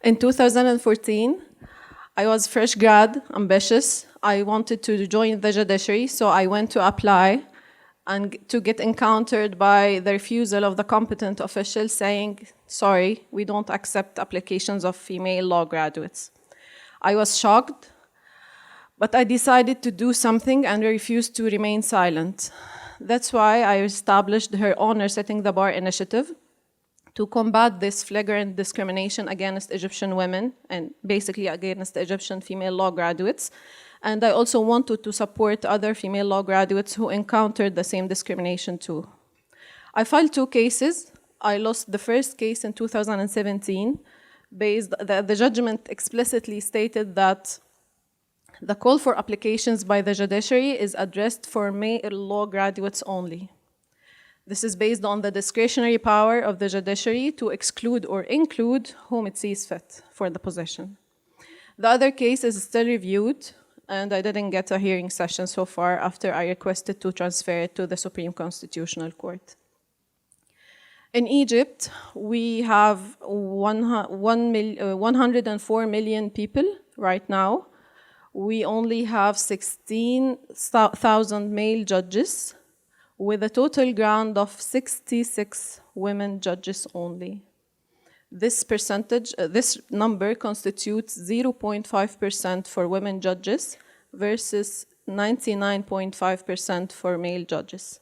In 2014, I was fresh grad, ambitious. I wanted to join the judiciary, so I went to apply and to get encountered by the refusal of the competent official saying, sorry, we don't accept applications of female law graduates. I was shocked, but I decided to do something and refused to remain silent. That's why I established her Honor Setting the Bar initiative to combat this flagrant discrimination against Egyptian women and basically against Egyptian female law graduates. And I also wanted to support other female law graduates who encountered the same discrimination too. I filed 2 cases. I lost the first case in 2017. The judgment explicitly stated that the call for applications by the judiciary is addressed for male law graduates only. This is based on the discretionary power of the judiciary to exclude or include whom it sees fit for the position. The other case is still reviewed, and I didn't get a hearing session so far after I requested to transfer it to the Supreme Constitutional Court. In Egypt, we have 104 million people right now. We only have 16,000 male judges, with a total ground of 66 women judges only. This number constitutes 0.5% for women judges versus 99.5% for male judges.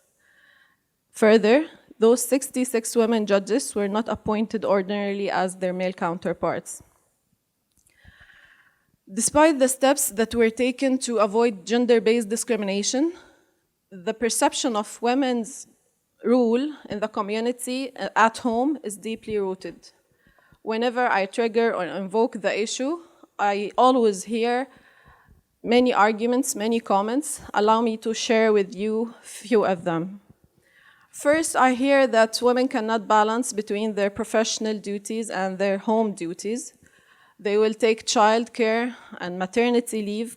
Further, those 66 women judges were not appointed ordinarily as their male counterparts. Despite the steps that were taken to avoid gender-based discrimination, the perception of women's role in the community at home is deeply rooted. Whenever I trigger or invoke the issue, I always hear many arguments, many comments. Allow me to share with you a few of them. First, I hear that women cannot balance between their professional duties and their home duties. They will take childcare and maternity leave,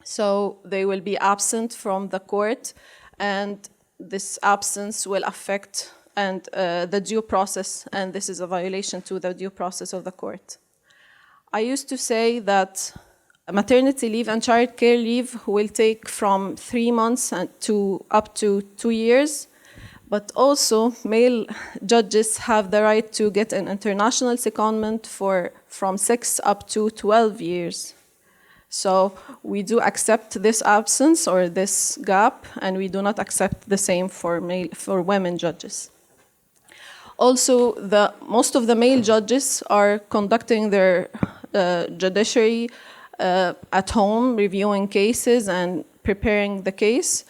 so they will be absent from the court, and this absence will affect the due process, and this is a violation to the due process of the court. I used to say that maternity leave and childcare leave will take from 3 months to up to 2 years, but also male judges have the right to get an international secondment from 6 up to 12 years. So we do accept this absence or this gap, and we do not accept the same for women judges. Also, most of the male judges are conducting their judiciary at home, reviewing cases and preparing the case.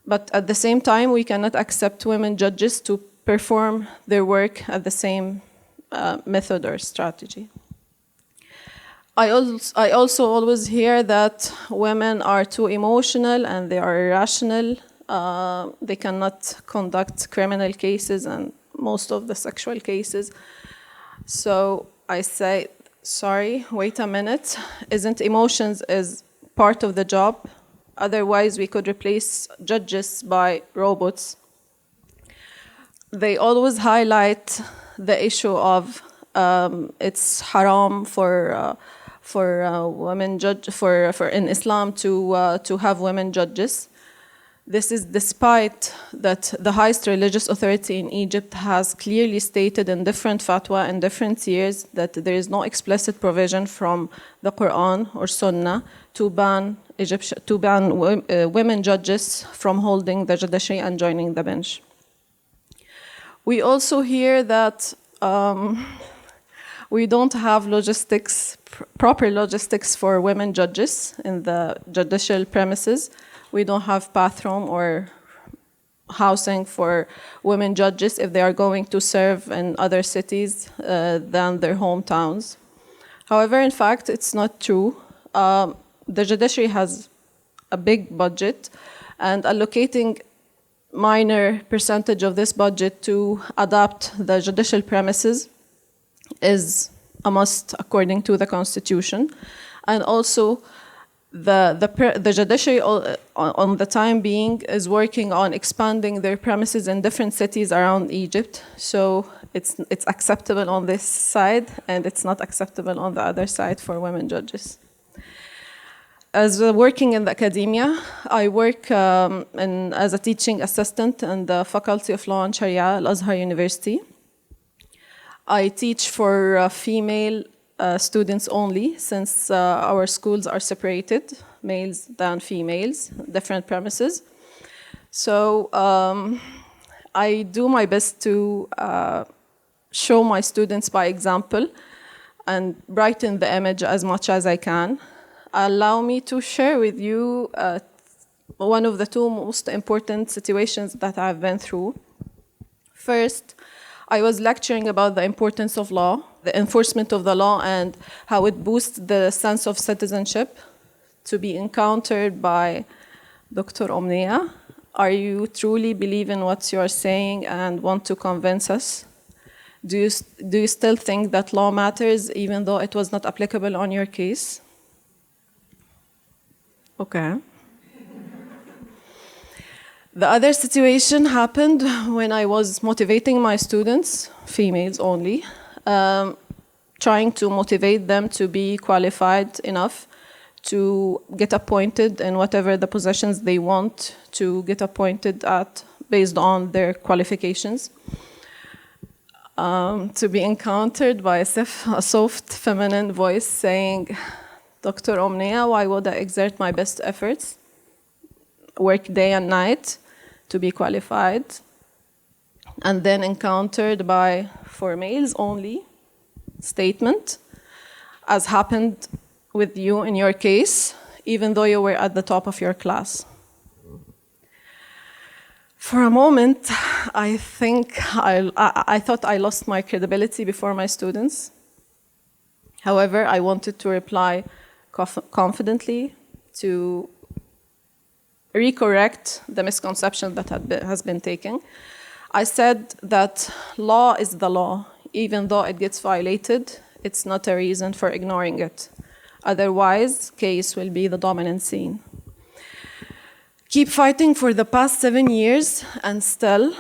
But at the same time, we cannot accept women judges to perform their work at the same method or strategy. I also always hear that women are too emotional and they are irrational. They cannot conduct criminal cases and most of the sexual cases. So I say, sorry, wait a minute. Isn't emotions is part of the job? Otherwise, we could replace judges by robots. They always highlight the issue of it's haram for women in Islam to have women judges. This is despite that the highest religious authority in Egypt has clearly stated in different fatwa in different years that there is no explicit provision from the Quran or Sunnah to ban women judges from holding the judiciary and joining the bench. We also hear that we don't have proper logistics for women judges in the judicial premises. We don't have bathroom or housing for women judges if they are going to serve in other cities than their hometowns. However, in fact, it's not true. The judiciary has a big budget, and allocating minor percentage of this budget to adapt the judicial premises is a must according to the Constitution. And also, the judiciary on the time being is working on expanding their premises in different cities around Egypt. So It's acceptable on this side, and it's not acceptable on the other side for women judges. As working in the academia, I work as a teaching assistant in the Faculty of Law and Sharia at Al-Azhar University. I teach for female students only, since our schools are separated, males than females, different premises. So I do my best to show my students by example and brighten the image as much as I can. Allow me to share with you one of the two most important situations that I've been through. First, I was lecturing about the importance of law, the enforcement of the law, and how it boosts the sense of citizenship, to be encountered by Dr. Omnia. Are you truly believe in what you are saying and want to convince us? Do you still think that law matters even though it was not applicable on your case? Okay. The other situation happened when I was motivating my students, females only, trying to motivate them to be qualified enough to get appointed in whatever the positions they want to get appointed at based on their qualifications. To be encountered by a soft feminine voice saying, Dr. Omnia, why would I exert my best efforts, work day and night to be qualified? And then encountered by, for males only, statement, as happened with you in your case, even though you were at the top of your class. For a moment, I thought I lost my credibility before my students. However, I wanted to reply confidently to recorrect the misconception that has been taken. I said that law is the law. Even though it gets violated, it's not a reason for ignoring it. Otherwise, case will be the dominant scene. Keep fighting for the past 7 years and still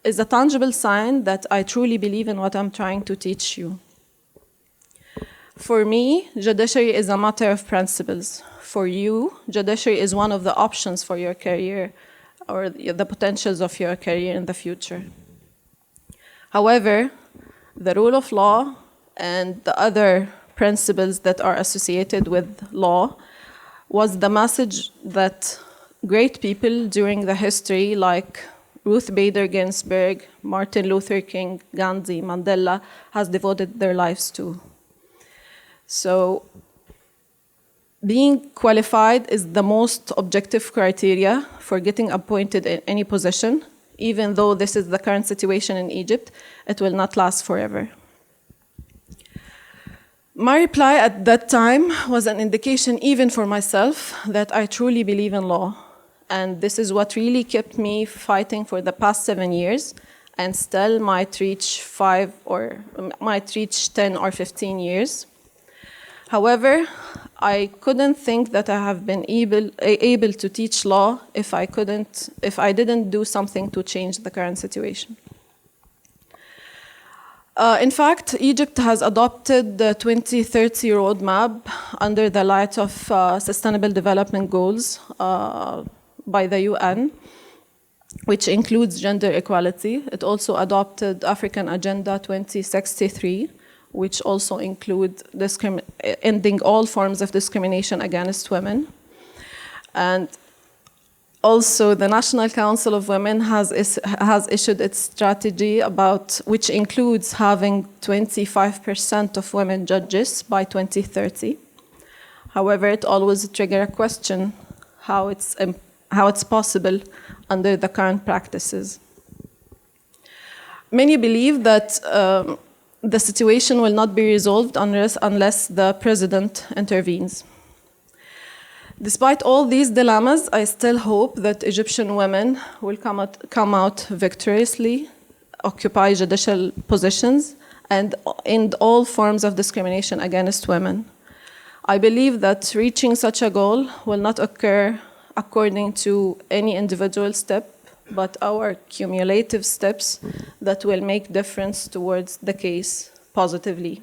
is a tangible sign that I truly believe in what I'm trying to teach you. For me, judiciary is a matter of principles. For you, judiciary is one of the options for your career or the potentials of your career in the future. However, the rule of law and the other principles that are associated with law was the message that great people during the history like Ruth Bader Ginsburg, Martin Luther King, Gandhi, Mandela has devoted their lives to. So being qualified is the most objective criteria for getting appointed in any position. Even though this is the current situation in Egypt, it will not last forever. My reply at that time was an indication even for myself that I truly believe in law. And this is what really kept me fighting for the past 7 years and still might reach 10 or 15 years. However, I couldn't think that I have been able to teach law if I didn't do something to change the current situation. In fact, Egypt has adopted the 2030 roadmap under the light of Sustainable Development Goals by the UN, which includes gender equality. It also adopted African Agenda 2063, which also include ending all forms of discrimination against women. And also, the National Council of Women has issued its strategy which includes having 25% of women judges by 2030. However, it always triggers a question how it's possible under the current practices. Many believe that the situation will not be resolved unless the president intervenes. Despite all these dilemmas, I still hope that Egyptian women will come out victoriously, occupy judicial positions, and end all forms of discrimination against women. I believe that reaching such a goal will not occur according to any individual step, but our cumulative steps that will make difference towards the case positively.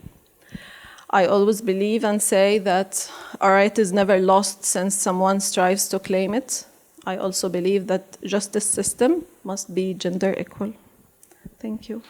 I always believe and say that our right is never lost since someone strives to claim it. I also believe that justice system must be gender equal. Thank you.